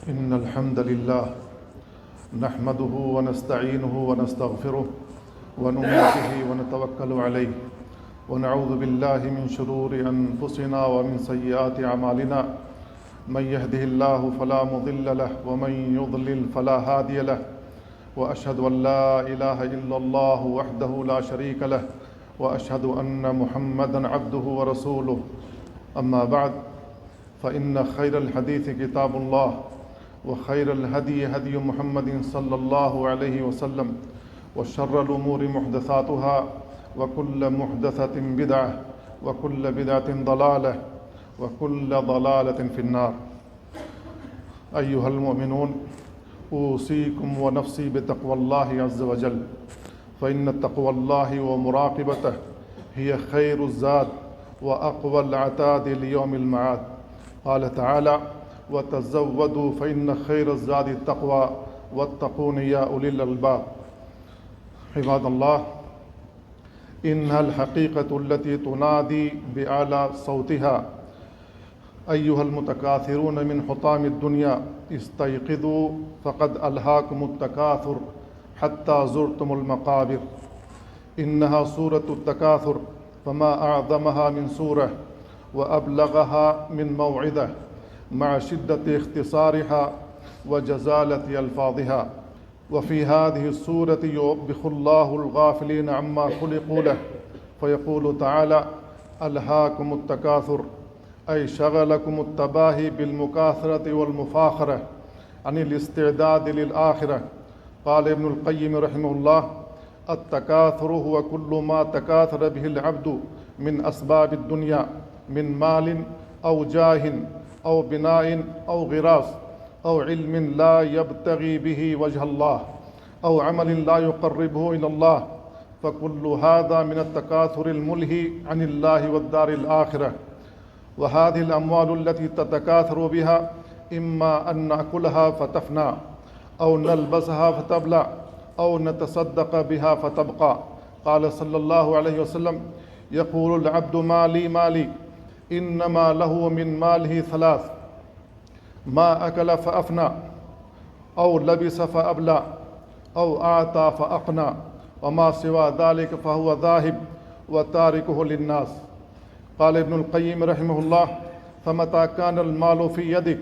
إن الحمد لله نحمده ونستعينه ونستغفره ونؤمن به ونتوكل عليه ونعوذ بالله من شرور أنفسنا ومن سيئات أعمالنا من يهده الله فلا مضل له ومن يضلل فلا هادي له وأشهد أن لا إله إلا الله وحده لا شريك له وأشهد أن محمدا عبده ورسوله أما بعد فإن خير الحديث كتاب الله وخير الهدي هدي محمد صلى الله عليه وسلم وشر الأمور محدثاتها وكل محدثة بدعة وكل بدعة ضلالة وكل ضلالة في النار. أيها المؤمنون، أوصيكم ونفسي بتقوى الله عز وجل، فإن تقوى الله ومراقبته هي خير الزاد وأقوى العتاد ليوم المعاد. قال تعالى: وتزودوا فإن خير الزاد التقوى واتقون يا أولي الألباب. عباد الله، إنها الحقيقة التي تنادي بأعلى صوتها: أيها المتكاثرون من حطام الدنيا استيقظوا فقد ألهاكم التكاثر حتى زرتم المقابر. إنها سورة التكاثر، فما أعظمها من سورة وأبلغها من موعظة مع شدة اختصارها وجزالة ألفاظها. وفي هذه السورة يوبخ الله الغافلين عما خلقوا له فيقول تعالى: ألهاكم التكاثر، أي شغلكم التباهي بالمكاثرة والمفاخرة عن الاستعداد للآخرة. قال ابن القيم رحمه الله: التكاثر هو كل ما تكاثر به العبد من أسباب الدنيا من مال أو جاه أو بناء أو غراس أو علم لا يبتغي به وجه الله أو عمل لا يقربه إلى الله، فكل هذا من التكاثر الملهي عن الله والدار الآخرة. وهذه الأموال التي تتكاثر بها إما أن نأكلها فتفنى أو نلبسها فتبلى أو نتصدق بها فتبقى. قال صلى الله عليه وسلم: يقول العبد مالي مالي، إنما له من ماله ثلاث: ما أكل فأفنى أو لبس فأبلى أو أعطى فأقنى، وما سوى ذلك فهو ذاهب وتاركه للناس. قال ابن القيم رحمه الله: فمتى كان المال في يدك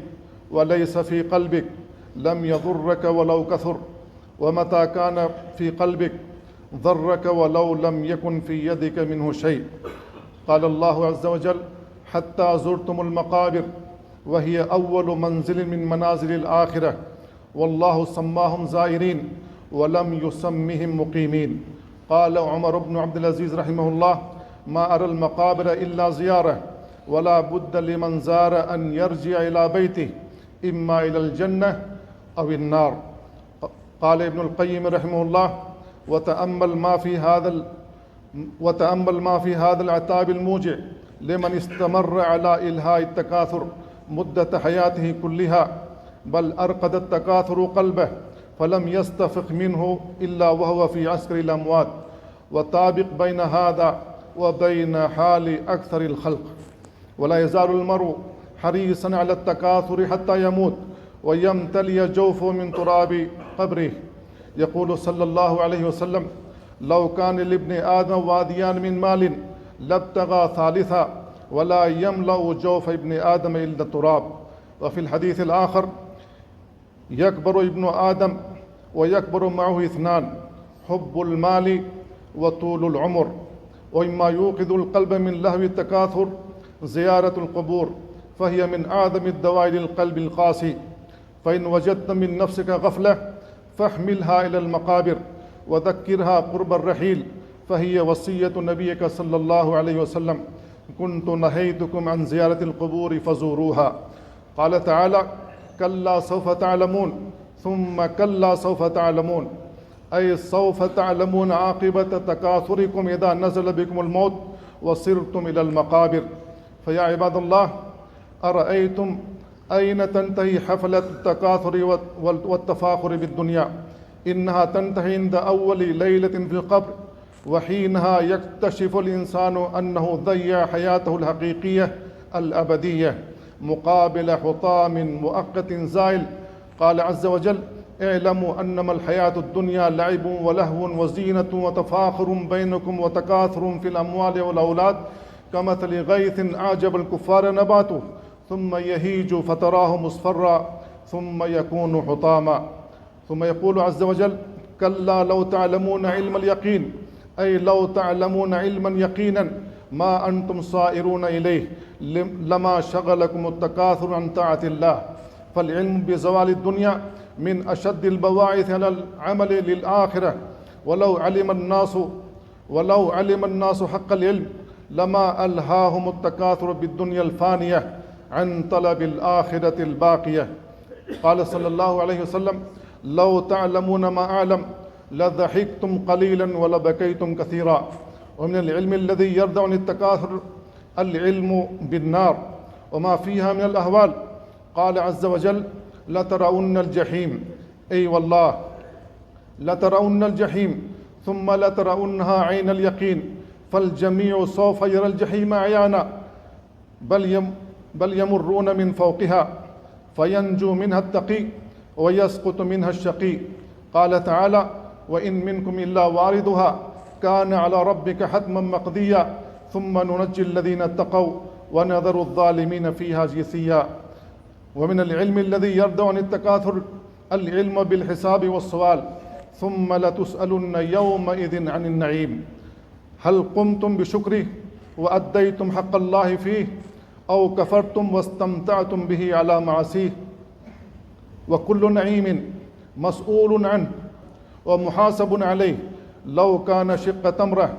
وليس في قلبك لم يضرك ولو كثر، ومتى كان في قلبك ضرك ولو لم يكن في يدك منه شيء. قال الله عز وجل: حتى زرتم المقابر، وهي أول منزل من منازل الآخرة، والله سماهم زائرين ولم يسمهم مقيمين. قال عمر بن عبد العزيز رحمه الله: ما أرى المقابر إلا زيارة، ولا بد لمن زار أن يرجع إلى بيته إما إلى الجنة أو النار. قال ابن القيم رحمه الله: وتأمل ما في هذا العتاب الموجع لمن استمر على إلهاء التكاثر مدة حياته كلها، بل أرقد التكاثر قلبه فلم يستفق منه إلا وهو في عسكر الأموات. وطابق بين هذا وبين حال أكثر الخلق. ولا يزال المرء حريصا على التكاثر حتى يموت ويمتلي جوفه من تراب قبره. يقول صلى الله عليه وسلم: لو كان لابن آدم واديان من مال لابتغى ثالثا ولا يملأ جوف ابن آدم إلا التراب. وفي الحديث الآخر: يكبر ابن آدم ويكبر معه اثنان: حب المال وطول العمر. ومما يوقظ القلب من لهو التكاثر زيارة القبور، فهي من أعظم الدواء للقلب القاسي. فإن وجدت من نفسك غفلة فاحملها إلى المقابر وذكرها قرب الرحيل، فهي وصية نبيك صلى الله عليه وسلم: كنت نهيتكم عن زيارة القبور فزوروها. قال تعالى: كلا سوف تعلمون ثم كلا سوف تعلمون، أي سوف تعلمون عاقبة تكاثركم إذا نزل بكم الموت وصرتم إلى المقابر. فيا عباد الله، أرأيتم أين تنتهي حفلة التكاثر والتفاخر بالدنيا؟ إنها تنتهي عند أول ليلة في القبر، وحينها يكتشف الإنسان أنه ضيع حياته الحقيقية الأبدية مقابل حطام مؤقت زائل قال عز وجل: اعلموا أنما الحياة الدنيا لعب ولهو وزينة وتفاخر بينكم وتكاثر في الأموال والأولاد كمثل غيث أعجب الكفار نباته ثم يهيج فتراه مصفرا ثم يكون حطاما. ثم يقول عز وجل: كلا لو تعلمون علم اليقين، أي لو تعلمون علما يقينا ما أنتم صائرون إليه لما شغلكم التكاثر عن طاعة الله. فالعلم بزوال الدنيا من أشد البواعث على العمل للآخرة، ولو علم الناس حق العلم لما ألهاهم التكاثر بالدنيا الفانية عن طلب الآخرة الباقية. قال صلى الله عليه وسلم: لو تعلمون ما أعلم لضحكتم قليلا ولبكيتم كثيرا. ومن العلم الذي يردع عن التكاثر العلم بالنار وما فيها من الأهوال. قال عز وجل: لترون الجحيم، أي والله لترون الجحيم ثم لترونها عين اليقين، فالجميع سوف يرى الجحيم عيانا، بل يمرون من فوقها فينجو منها التقي ويسقط منها الشقي. قال تعالى: وإن منكم إلا واردها كان على ربك حتما مقضيا ثم ننجي الذين اتقوا ونذر الظالمين فيها جثيا. ومن العلم الذي يردع عن التكاثر العلم بالحساب والسؤال. ثم لتسألن يومئذ عن النعيم، هل قمتم بشكره وأديتم حق الله فيه أو كفرتم واستمتعتم به على معاصيه؟ وكل نعيم مسؤول عنه ومحاسب عليه، لو كان شق تمرة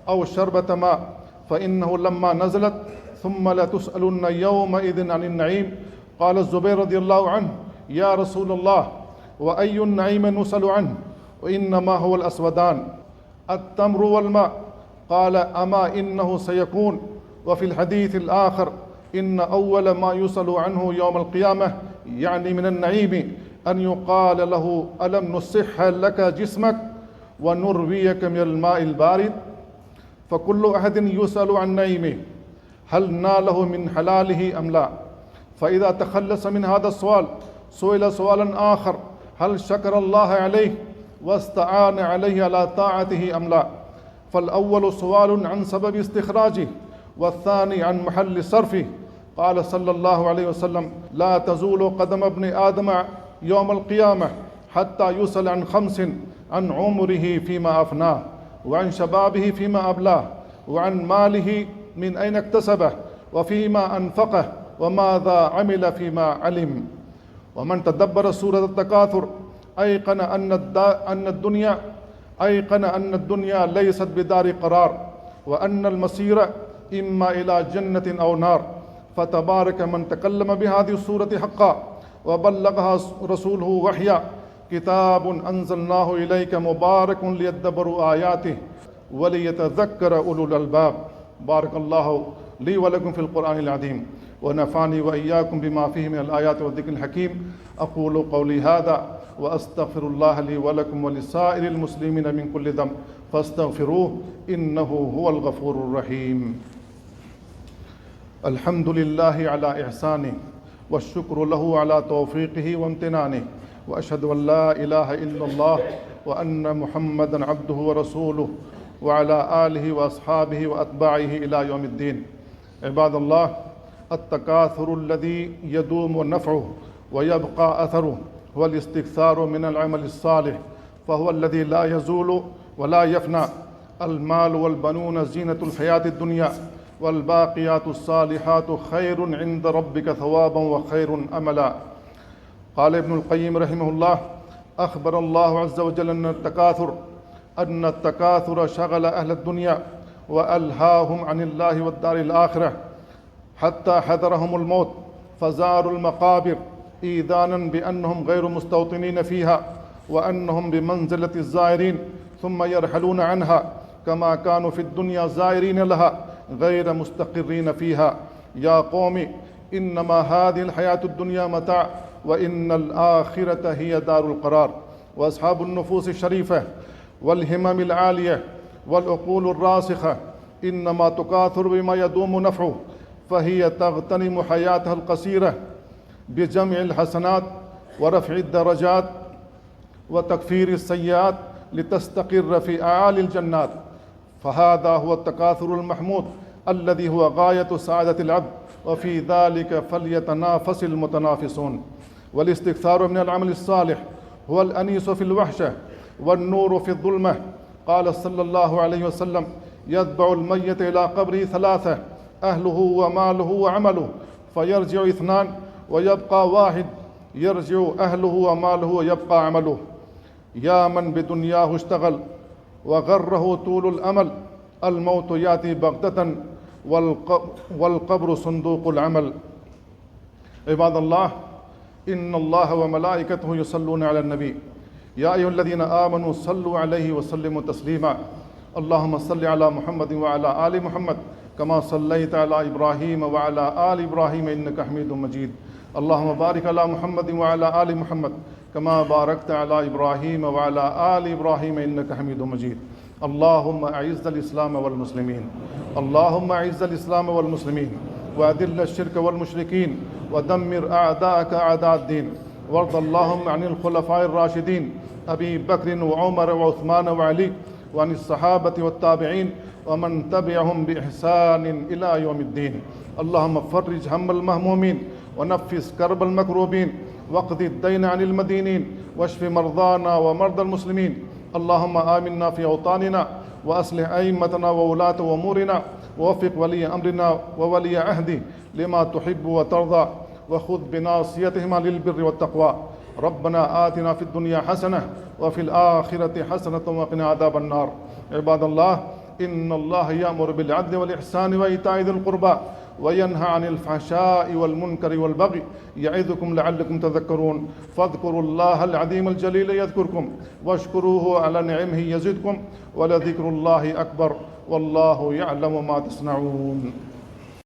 أو شربة ماء، فإنه لما نزلت ثم لتسألن يومئذ عن النعيم قال الزبير رضي الله عنه: يا رسول الله، وأي النعيم نسأل عنه؟ وإنما هو الأسودان، التمر والماء. قال: أما إنه سيكون. وفي الحديث الآخر: إن أول ما يسأل عنه يوم القيامة، يعني من النعيم، أن يقال له: ألم نصح لك جسمك ونرويك من الماء البارد؟ فكل أحد يسأل عن نعيمه هل ناله من حلاله أم لا. فإذا تخلص من هذا السؤال سئل سؤالا آخر: هل شكر الله عليه واستعان عليه على طاعته أم لا؟ فالأول سؤال عن سبب استخراجه، والثاني عن محل صرفه. قال صلى الله عليه وسلم: لا تزول قدم ابن آدم يوم القيامة حتى يسأل عن خمس: عن عمره فيما أفناه، وعن شبابه فيما أبلاه، وعن ماله من أين اكتسبه، وفيما أنفقه، وماذا عمل فيما علم. ومن تدبر سورة التكاثر أيقن أن الدنيا ليست بدار قرار، وأن المصير إما إلى جنة أو نار. فتبارك من تكلم بهذه السورة حقا وبلغها رسوله وحيا: كتاب أنزلناه إليك مبارك ليدبروا آياته وليتذكر أولو الألباب. بارك الله لي ولكم في القرآن العظيم، ونفعني وإياكم بما فيه من الآيات والذكر الحكيم. أقول قولي هذا وأستغفر الله لي ولكم ولسائر المسلمين من كل ذنب فاستغفروه إنه هو الغفور الرحيم. الحمد لله على إحسانه، والشكر له على توفيقه وامتنانه، وأشهد أن لا إله إلا الله وأن محمدا عبده ورسوله وعلى آله وأصحابه وأتباعه إلى يوم الدين. عباد الله، التكاثر الذي يدوم نفعه ويبقى أثره هو الاستكثار من العمل الصالح، فهو الذي لا يزول ولا يفنى. المال والبنون زينة الحياة الدنيا، والباقيات الصالحات خير عند ربك ثوابا وخير أملا. قال ابن القيم رحمه الله: أخبر الله عز وجل أن التكاثر شغل أهل الدنيا وألهاهم عن الله والدار الآخرة، حتى حذرهم الموت فزاروا المقابر إيذانا بأنهم غير مستوطنين فيها، وأنهم بمنزلة الزائرين ثم يرحلون عنها، كما كانوا في الدنيا زائرين لها غير مستقرين فيها. يا قوم، إنما هذه الحياة الدنيا متاع، وإن الآخرة هي دار القرار. وأصحاب النفوس الشريفة والهمم العالية والعقول الراسخة إنما تكاثر بما يدوم نفعه، فهي تغتنم حياتها القصيرة بجمع الحسنات ورفع الدرجات وتكفير السيئات لتستقر في أعالي الجنات. فهذا هو التكاثر المحمود الذي هو غاية سعادة العبد، وفي ذلك فليتنافس المتنافسون. والاستكثار من العمل الصالح هو الأنيس في الوحشة والنور في الظلمة. قال صلى الله عليه وسلم: يتبع الميت إلى قبره ثلاثة: أهله وماله وعمله، فيرجع اثنان ويبقى واحد، يرجع أهله وماله ويبقى عمله. يا من بدنياه اشتغل وغره طول الأمل، الموت يأتي بغتة والقبر صندوق العمل. عباد الله، إن الله وملائكته يصلون على النبي، يا أيها الذين آمنوا صلوا عليه وسلموا تسليما. اللهم صل على محمد وعلى آل محمد كما صليت على إبراهيم وعلى آل إبراهيم إنك حميد مجيد. اللهم بارك على محمد وعلى آل محمد كما باركت على إبراهيم وعلى آل إبراهيم إنك حميد مجيد. اللهم أعز الإسلام والمسلمين، اللهم أعز الإسلام والمسلمين، وأذل الشرك والمشركين، ودمر أعداءك أعداء الدين. وارض اللهم عن الخلفاء الراشدين أبي بكر وعمر وعثمان وعلي، وعن الصحابة والتابعين ومن تبعهم بإحسان إلى يوم الدين. اللهم فرج هم المهمومين، ونفس كرب المكروبين، واقض الدين عن المدينين، واشف مرضانا ومرضى المسلمين. اللهم آمنا في أوطاننا، وأصلح أئمتنا وولاة أمورنا، ووفق ولي أمرنا وولي عهده لما تحب وترضى، وخذ بناصيتهما للبر والتقوى. ربنا آتنا في الدنيا حسنة وفي الآخرة حسنة وقنا عذاب النار. عباد الله، إن الله يأمر بالعدل والإحسان وإيتاء ذي القربى، وينهى عن الفحشاء والمنكر والبغي، يعظكم لعلكم تذكرون. فاذكروا الله العظيم الجليل يذكركم، واشكروه على نعمه يزدكم، ولذكر الله أكبر، والله يعلم ما تصنعون.